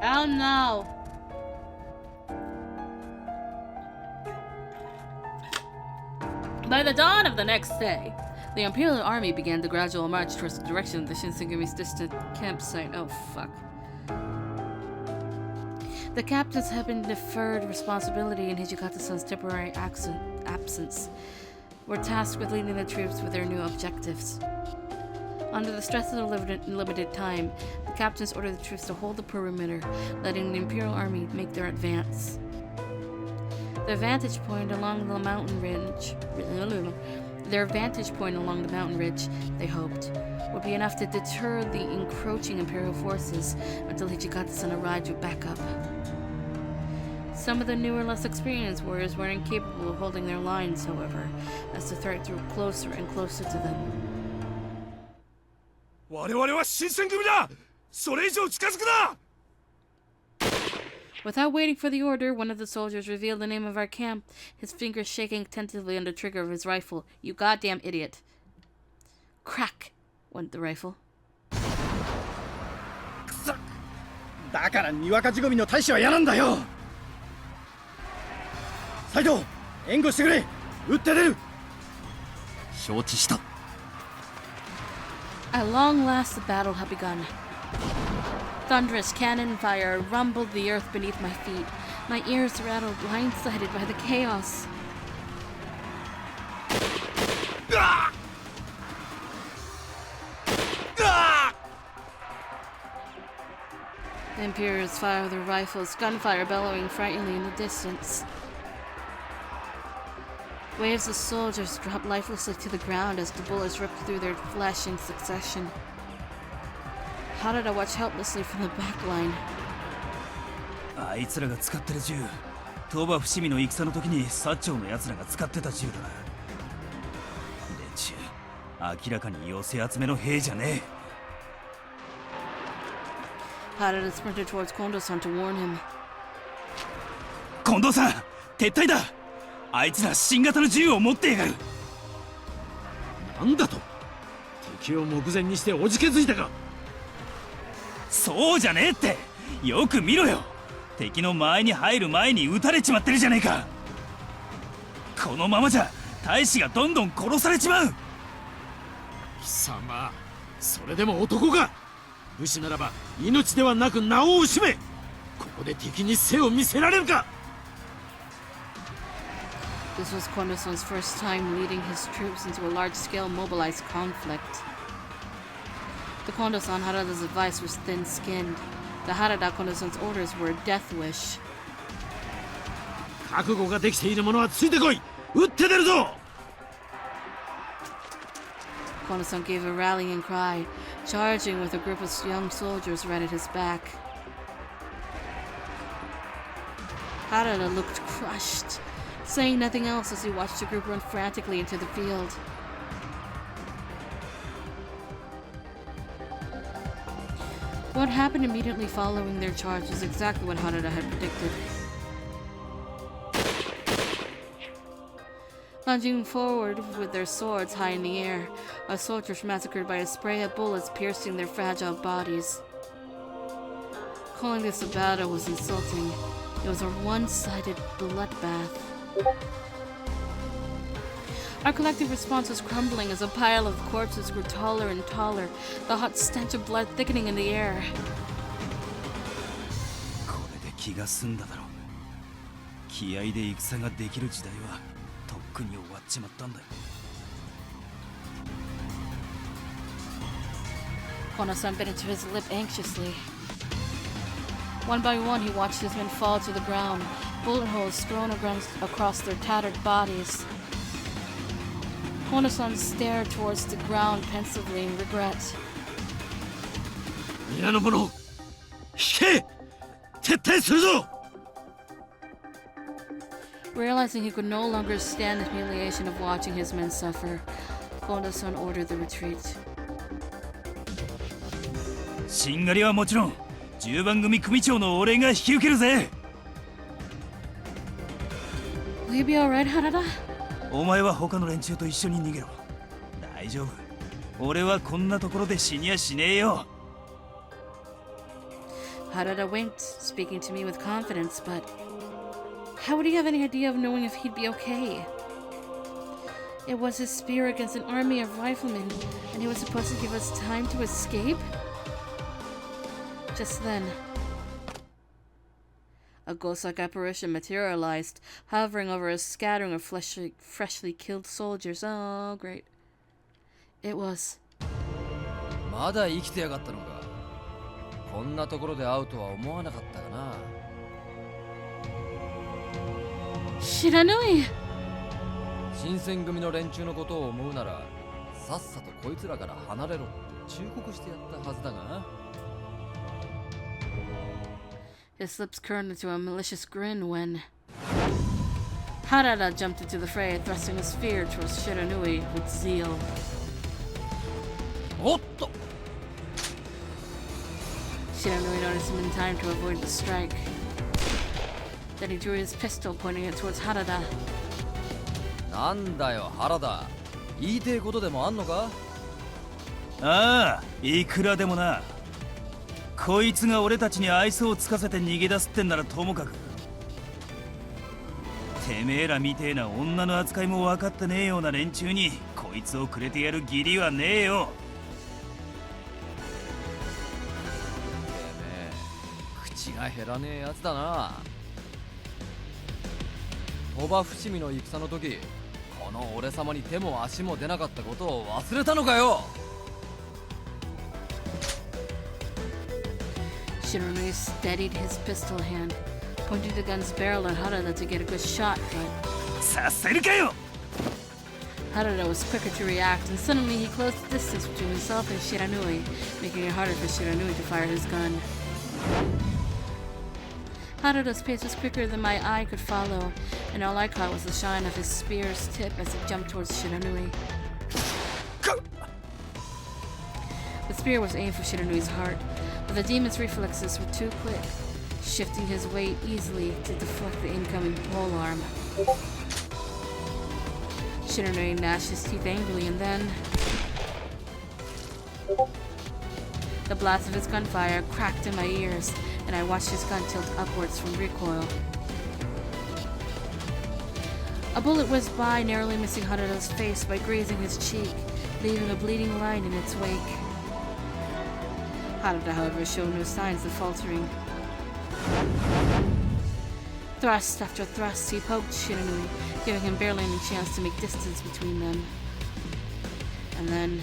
Oh no! By the dawn of the next day, the Imperial Army began the gradual march towards the direction of the Shinsengami's distant campsite. Oh fuck. The captains had been deferred responsibility in Hijikata-san's temporary absence, were tasked with leading the troops with their new objectives. Under the stress of the limited time, the captains ordered the troops to hold the perimeter, letting the Imperial Army make their advance. Their vantage point along the mountain ridge, they hoped, would be enough to deter the encroaching Imperial forces until Hijikata-san arrived with backup. Some of the newer, less experienced warriors were incapable of holding their lines, however, as the threat drew closer and closer to them. Without waiting for the order, one of the soldiers revealed the name of our camp, his fingers shaking tentatively on the trigger of his rifle. You goddamn idiot. Crack went the rifle. だからにわか仕込みの大使は嫌なんだよ。斉藤、援護してくれ。撃って出る。承知した。At long last, the battle had begun. Thunderous cannon fire rumbled the earth beneath my feet. My ears rattled, blindsided by the chaos. The Imperials fired their rifles, gunfire bellowing frighteningly in the distance. Waves of soldiers dropped lifelessly to the ground as the bullets ripped through their flesh in succession. Harada watched helplessly from the back line. あいつらが使ってる銃、鳥羽伏見の戦の時に薩長の奴らが使ってた銃だ。連中、明らかに寄せ集めの兵じゃねえ。Harada sprinted towards Kondo-san to warn him. 近藤さん、撤退だ。あいつら新型の銃を持ってやがる。なんだと？敵を目前にしておじけづいたか。そうじゃねえって。よく見ろよ。敵の間合いに入る前に撃たれちまってるじゃねえか。このままじゃ大使がどんどん殺されちまう。貴様、それでも男か。武士ならば命ではなく名を惜しめ。ここで敵に背を見せられるか。This was Kondo-san's first time leading his troops into a large-scale mobilized conflict. The Kondo-san Harada's advice was thin-skinned. The Harada Kondo-san's orders were a death wish. 覚悟ができている者はついてこい。撃って出るぞ。Kondo-san gave a rallying cry, charging with a group of young soldiers right at his back. Harada looked crushed, saying nothing else as he watched the group run frantically into the field. What happened immediately following their charge was exactly what Harada had predicted. Lunging forward with their swords high in the air, our soldiers massacred by a spray of bullets piercing their fragile bodies. Calling this a battle was insulting. It was a one-sided bloodbath. Our collective response was crumbling as a pile of corpses grew taller and taller, the hot stench of blood thickening in the air. これで気が済んだだろう。気合で戦ができる時代はとっくに終わっちまったんだよ。Kono-san bit into his lip anxiously. One by one, he watched his men fall to the ground, bullet holes strewn across their tattered bodies. Kono-san stared towards the ground pensively in regret. 皆の者、引け！撤退するぞ！ Realizing he could no longer stand the humiliation of watching his men suffer, Kono-san ordered the retreat. しんがりはもちろん、10番組組長の俺が引き受けるぜ。Will you be alright, Harada? お前は他の連中と一緒に逃げろ。大丈夫。俺はこんなところで死にやしねえよ。Harada winked, speaking to me with confidence, but how would he have any idea of knowing if he'd be okay? It was his spear against an army of riflemen, and he was supposed to give us time to escape? Just then, a ghost-like apparition materialized, hovering over a scattering of freshly killed soldiers. Oh, great. It was... まだ生きてやがったのか。こんなところで会うとは思わなかったがな。Shiranui! 新選組の連中のことを思うなら、さっさとこいつらから離れろって忠告してやったはずだが。His lips curled into a malicious grin when Harada jumped into the fray, thrusting a spear towards Shiranui with zeal. おっと Shiranui noticed him in time to avoid the strike. Then he drew his pistol, pointing it towards Harada. なんだよ原田、言いてえことでもあんのか。ああ、いくらでもな。こいつが俺たちに愛想をつかせて逃げ出すってんならともかく、てめえらみてえな女の扱いも分かってねえような連中にこいつをくれてやる義理はねえよ。てめえ口が減らねえやつだな。鳥羽伏見の戦の時、この俺様に手も足も出なかったことを忘れたのかよ。Shiranui steadied his pistol hand, pointing the gun's barrel at Harada to get a good shot, but させるかよ。 Harada was quicker to react, and suddenly he closed the distance between himself and Shiranui, making it harder for Shiranui to fire his gun. Harada's pace was quicker than my eye could follow, and all I caught was the shine of his spear's tip as he jumped towards Shiranui. The spear was aimed for Shiranui's heart, but the demon's reflexes were too quick, shifting his weight easily to deflect the incoming polearm. Shiranui gnashed his teeth angrily, and then the blast of his gunfire cracked in my ears, and I watched his gun tilt upwards from recoil. A bullet whizzed by, narrowly missing Harada's face by grazing his cheek, leaving a bleeding line in its wake. Harada, however, showed no signs of faltering. Thrust after thrust, he poked Shiranui, giving him barely any chance to make distance between them. And then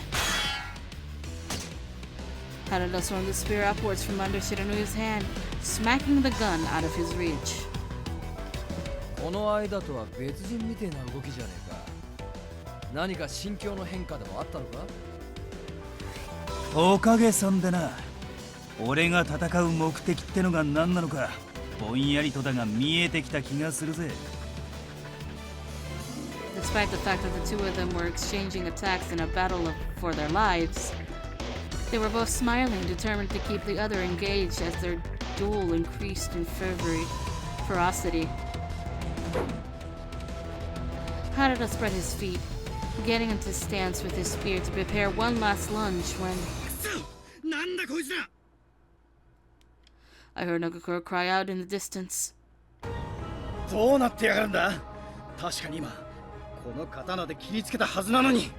Harada swung the spear upwards from under Shiranui's hand, smacking the gun out of his reach. この間とは別人みてえな動きじゃねえか。何か心境の変化でもあったのか。おかげさんでな。俺が戦う目的ってのが何なのかぼんやりとだが見えてきた気がするぜ。 Despite the fact that the two of them were exchanging attacks in a battle for their lives, they were both smiling, determined to keep the other engaged as their duel increased in ferocity. Harada spread his feet, getting into stance with his spear to prepare one last lunge when I heard Nagakura cry out in the distance. どうなってやがるんだ。確かに今この刀で切りつけたはずなのに。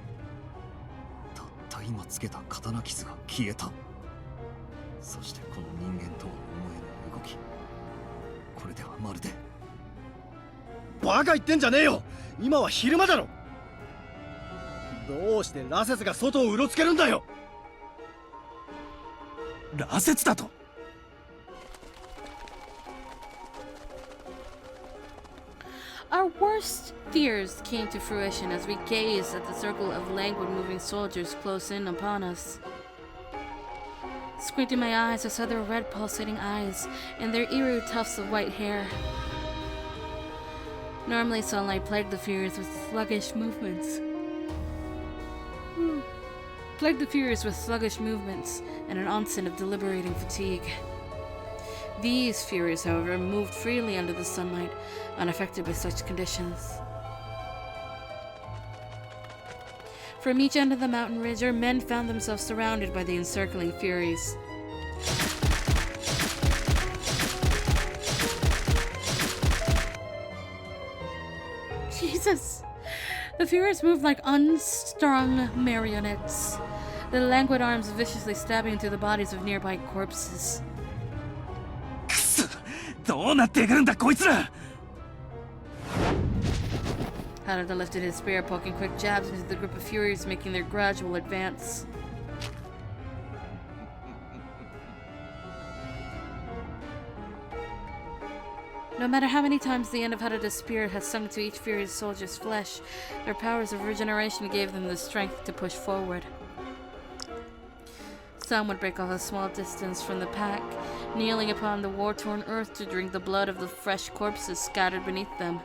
たった今つけた刀傷が消えた。そしてこの人間とは思えぬ動き。これではまるで。バカ言ってんじゃねえよ。今は昼間だろ。どうして羅刹が外をうろつけるんだよ。羅刹だと。 Our worst fears came to fruition as we gazed at the circle of languid moving soldiers close in upon us. Squinting my eyes, I saw their red pulsating eyes and their eerie tufts of white hair. Normally sunlight plagued the Furies with sluggish movements. And an onset of deliberating fatigue. These Furies, however, moved freely under the sunlight, unaffected by such conditions. From each end of the mountain ridge, our men found themselves surrounded by the encircling Furies. Jesus! The Furies moved like unstrung marionettes, their languid arms viciously stabbing into the bodies of nearby corpses. くそ、どうなってくるんだこいつら。 Harada lifted his spear, poking quick jabs into the group of Furies, making their gradual advance. No matter how many times the end of Harada's spear has sunk to each Fury's soldier's flesh, their powers of regeneration gave them the strength to push forward. Some would break off a small distance from the pack, kneeling upon the war-torn earth to drink the blood of the fresh corpses scattered beneath them.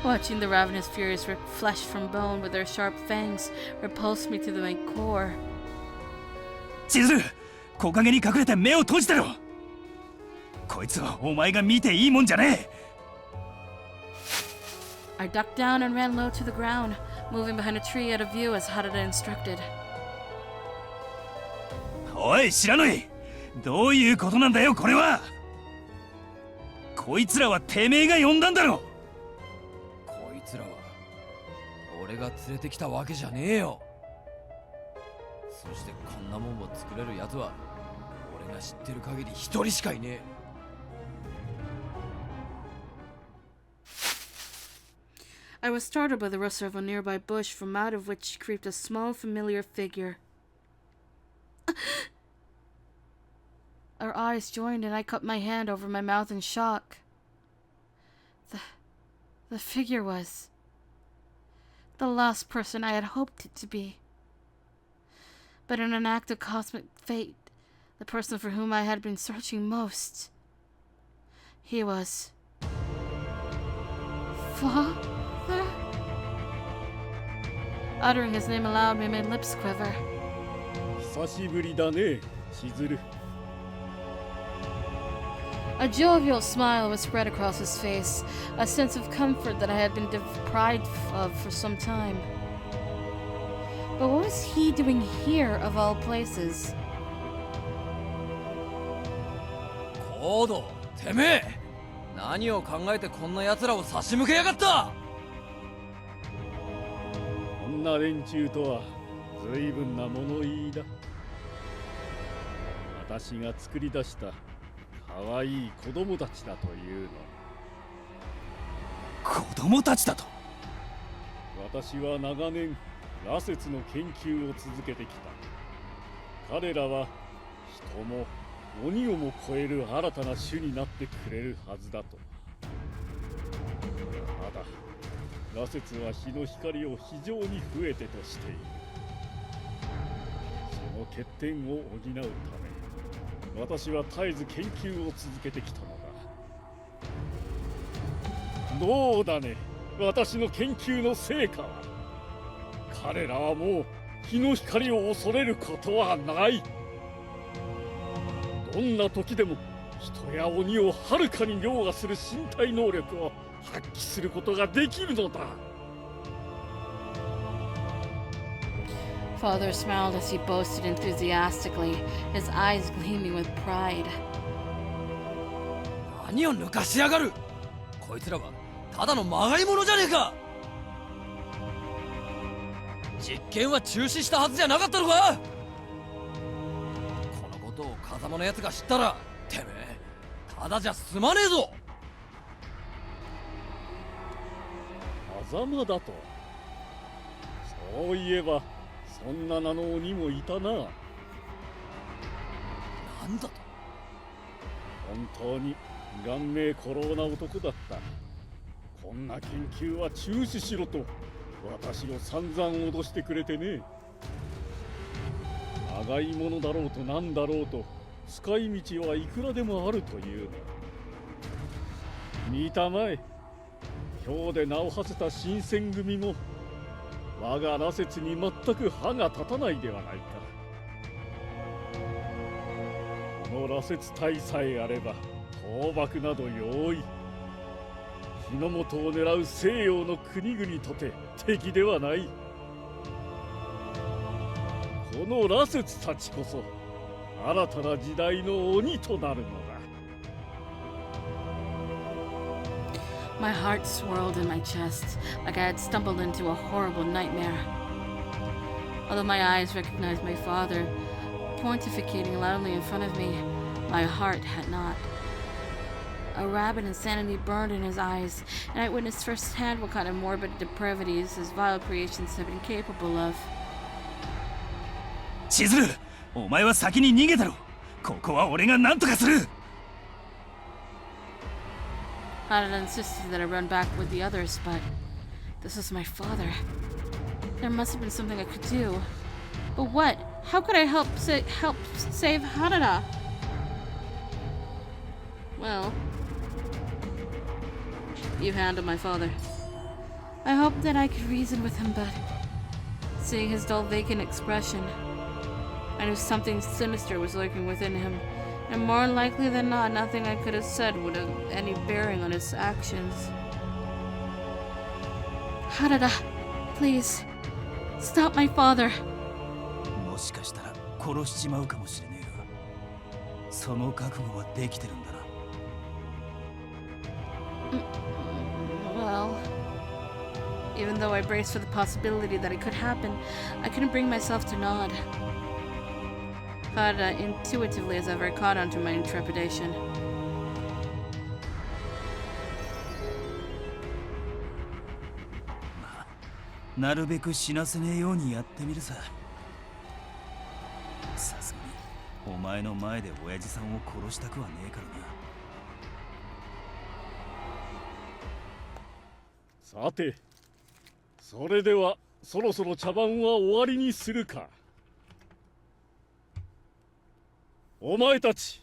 Watching the ravenous Furies rip flesh from bone with their sharp fangs repulsed me to my core. 千鶴、木陰に隠れて目を閉じてろ。こいつはお前が見ていいもんじゃねえ。 I ducked down and ran low to the ground, moving behind a tree out of view as Harada instructed. おい、知らない。どういうことなんだよ、これは。こいつらはてめえが呼んだんだろ。こいつらは俺が連れてきたわけじゃねえよ。そしてこんなもんを作れるやつは俺が知ってる限り一人しかいねえ。 I was startled by the rustle of a nearby bush, from out of which creeped a small, familiar figure. Our eyes joined, and I cupped my hand over my mouth in shock. The figure was the last person I had hoped it to be. But in an act of cosmic fate, the person for whom I had been searching most. He was Father? Uttering his name aloud made my lips quiver. 久しぶりだね、しずる。 A jovial smile was spread across his face, a sense of comfort that I had been deprived of for some time. But what was he doing here, of all places? コード、てめえ何を考えてこんな奴らを差し向けやがった。 こんな連中とは随分な物言いだ。私が作り出した可愛い子供たちだというの。子供たちだと。私は長年羅刹の研究を続けてきた。彼らは人も鬼をも超える新たな種になってくれるはずだと。ただ羅刹は日の光を非常に増えてとしている。その欠点を補うため私は絶えず研究を続けてきたのだ。どうだね、私の研究の成果は。彼らはもう日の光を恐れることはない。どんな時でも人や鬼をはるかに凌駕する身体能力を発揮することができるのだ。 Father smiled as he boasted enthusiastically, his eyes gleaming with pride. 何を抜かしやがる。こいつらはただのまがいものじゃねえか。実験は中止したはずじゃなかったのか。このことを風間のやつが知ったらてめえただじゃ済まねえぞ。風間だと。そういえばそんな名の鬼もいたな。なんだと。本当に顔面古老な男だった。こんな研究は中止しろと私を散々脅してくれてね。まがいものだろうとなんだろうと使い道はいくらでもあるというの。見たまえ、今日で名を馳せた新選組も我が羅刹に全く歯が立たないではないか。この羅刹隊さえあれば倒幕など容易。日の本を狙う西洋の国々とて敵ではない。この羅刹たちこそ新たな時代の鬼となるのだ。My heart swirled in my chest, like I had stumbled into a horrible nightmare. Although my eyes recognized my father, pontificating loudly in front of me, my heart had not. A rabid insanity burned in his eyes, and I witnessed firsthand what kind of morbid depravities his vile creations had been capable of. 千鶴、お前は先に逃げたろ。ここは俺が何とかする。Harada insisted that I run back with the others, but this was my father. There must have been something I could do. But what? How could I help save Harada? Well, you handled my father. I hoped that I could reason with him, but seeing his dull, vacant expression, I knew something sinister was lurking within him, and more likely than not, nothing I could have said would have any bearing on his actions. Harada, please, stop my father. もしかしたら殺しちまうかもしれねえが、その覚悟はできてるんだな。Well, even though I braced for the possibility that it could happen, I couldn't bring myself to nod. Harada intuitively as ever caught onto my intrepidation. なるべく死なせねえようにやってみるさ。さすがにお前の前で親父さんを殺したくはねえからな。さて、それではそろそろ茶番は終わりにするか。お前たち、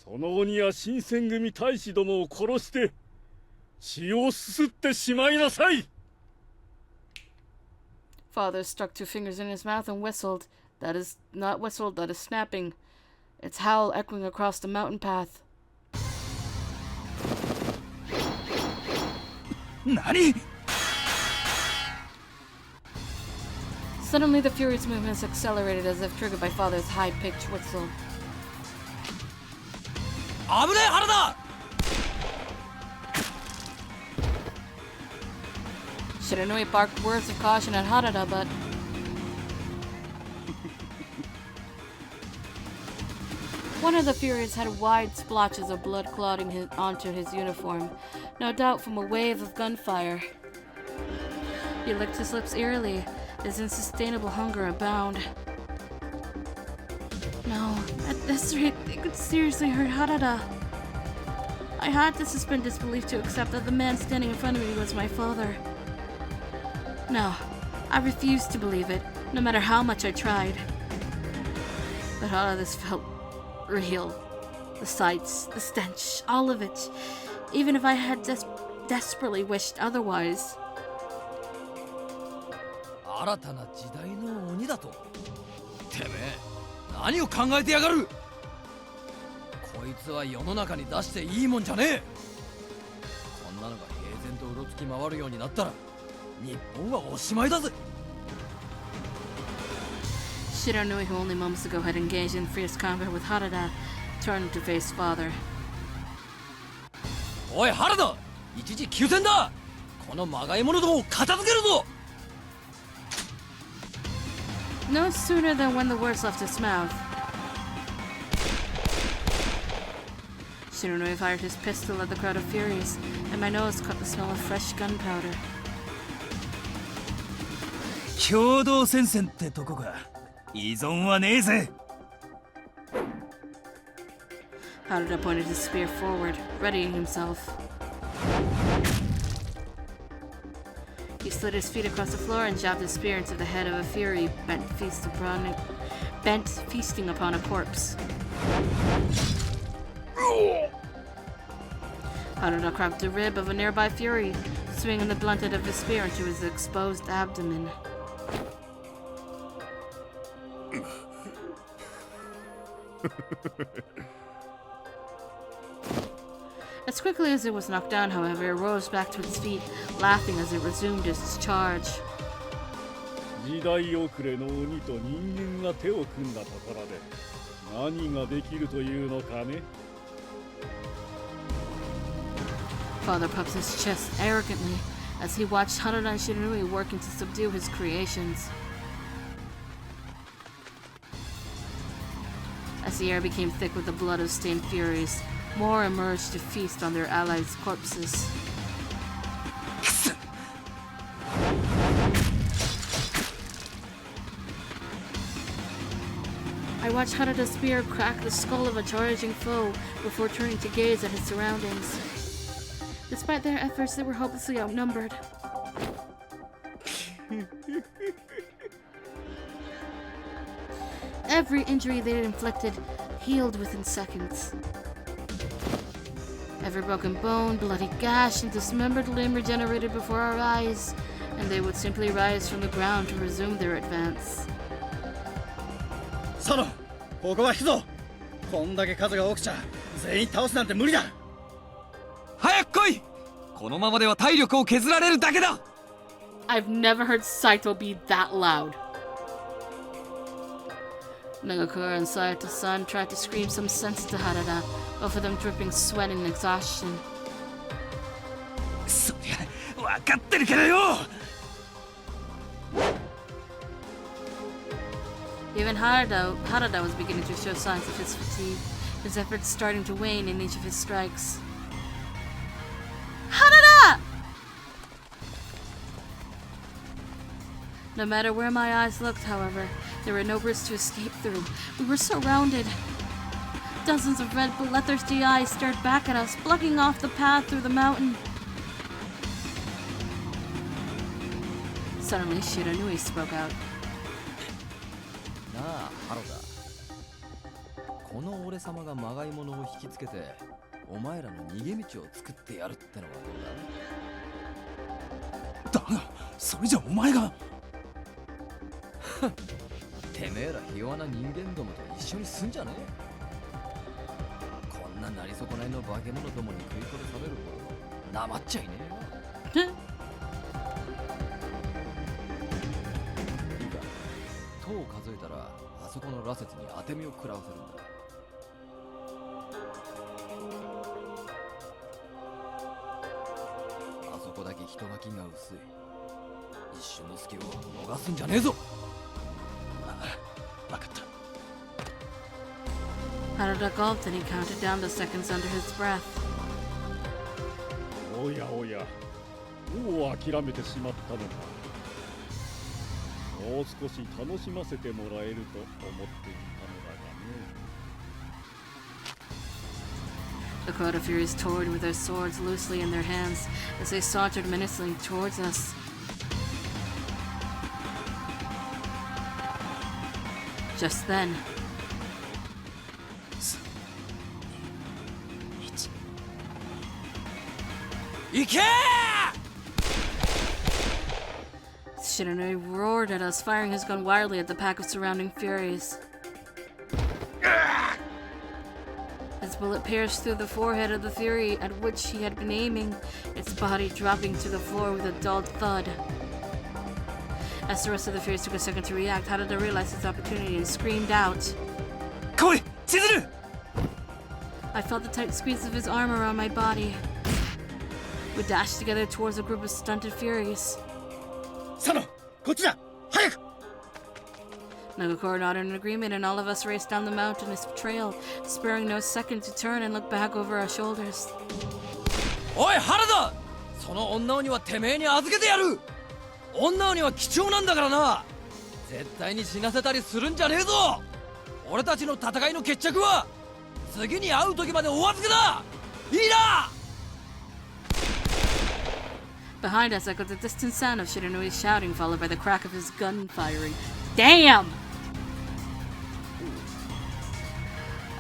その鬼や新選組大使どもを殺して血をすすってしまいなさい。 Father stuck two fingers in his mouth and whistled. That is not whistled, that is snapping. Its howl echoing across the mountain path. 何? Suddenly the Fury's movements accelerated as if triggered by Father's high-pitched whistle. 危ねえ原田! Shiranui barked words of caution at Harada, but one of the Furies had wide splotches of blood clotting onto his uniform, no doubt from a wave of gunfire. He licked his lips eerily, his unsustainable hunger abound. No, at this rate, it could seriously hurt Harada. I had to suspend disbelief to accept that the man standing in front of me was my father. No, I refused to believe it, no matter how much I tried. But all of this felt real. The sights, the stench, all of it. Even if I had desperately wished otherwise. 新たな時代の鬼だと。てめえ、何を考えてやがる。こいつは世の中に出していいもんじゃねえ。こんなのが平然とうろつき回るようになったら日本はおしまいだぜ。 Shiranui, who only moments ago had engaged in fierce combat with Harada, turned to face father. おい原田、一時休戦だ。このまがい者どもを片付けるぞ。 No sooner than when the words left his mouth, Shiranui fired his pistol at the crowd of Furies, and my nose caught the smell of fresh gunpowder. 共同戦線ってとこか。依存はねえぜ。 Harada pointed his spear forward, readying himself. He slid his feet across the floor and jabbed his spear into the head of a Fury bent feasting upon a corpse. Harada cracked the rib of a nearby Fury, swinging the blunt end of his spear into his exposed abdomen. As quickly as it was knocked down, however, it rose back to its feet, laughing as it resumed its charge. 時代遅れの鬼と人間が手を組んだところで何ができるというのかね。Father puffed his chest arrogantly as he watched Harada and Shiranui working to subdue his creations. As the air became thick with the blood of stained furies, more emerged to feast on their allies' corpses. I watched Harada's spear crack the skull of a charging foe before turning to gaze at his surroundings. Despite their efforts, they were hopelessly outnumbered. Every injury they had inflicted healed within seconds. Every broken bone, bloody gash, and dismembered limb regenerated before our eyes, and they would simply rise from the ground to resume their advance. ソノ、ここは引くぞ。こんだけ数が多くちゃ全員倒すなんて無理だ。早く来い。このままでは体力を削られるだけだ。I've never heard Saito be that loud. Nagakura and Saito-san tried to scream some sense to Harada, both of them dripping sweat and exhaustion. そりゃ分かってるからよ。 Even Harada was beginning to show signs of his fatigue, his efforts starting to wane in each of his strikes. Harada! No matter where my eyes looked, however, there were no rifts to escape through. We were surrounded. Dozens of red, bloodthirsty eyes stared back at us, blocking off the path through the mountain. Suddenly, Shiranui spoke out. なあ、ハロだ。この俺様がまがいものを引きつけて、お前らの逃げ道を作ってやるってのはどうだ？だが、それじゃお前が。てめえらひ弱な人間どもと一緒にすんじゃねえ。こんななり損ないの化け物どもに食い殺されるほどなまっちゃいねえよ。いいか、塔を数えたらあそこの羅刹に当て身を食らわせるんだ。あそこだけ人垣が薄い。一瞬の隙を逃すんじゃねえぞ。 Harada gulped and he counted down the seconds under his breath. おやおや、もう諦めてしまったのか。もう少し楽しませてもらえると思っていたのだがね。 The crowd of Furies toyed with their swords loosely in their hands as they sauntered menacingly towards us. Just then, Shiranui roared at us, firing his gun wildly at the pack of surrounding Furies. His bullet pierced through the forehead of the Fury at which he had been aiming, its body dropping to the floor with a dull thud. As the rest of the Furies took a second to react, Harada realized his opportunity and screamed out. Koi, Chizuru! I felt the tight squeeze of his arm around my body. We dashed together towards a group of stunted Furies. ソノ、こっちだ。早く。 Nagakura nodded in agreement, and all of us raced down the mountainous trail, sparing no second to turn and look back over our shoulders. おい、原田！その女鬼はてめえに預けてやる！女鬼は貴重なんだからな！絶対に死なせたりするんじゃねえぞ！俺たちの戦いの決着は次に会う時までお預けだ！いいな！ Behind us echoed the distant sound of Shiranui's shouting, followed by the crack of his gun firing. Damn!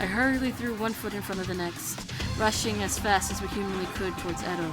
I hurriedly threw one foot in front of the next, rushing as fast as we humanly could towards Edo.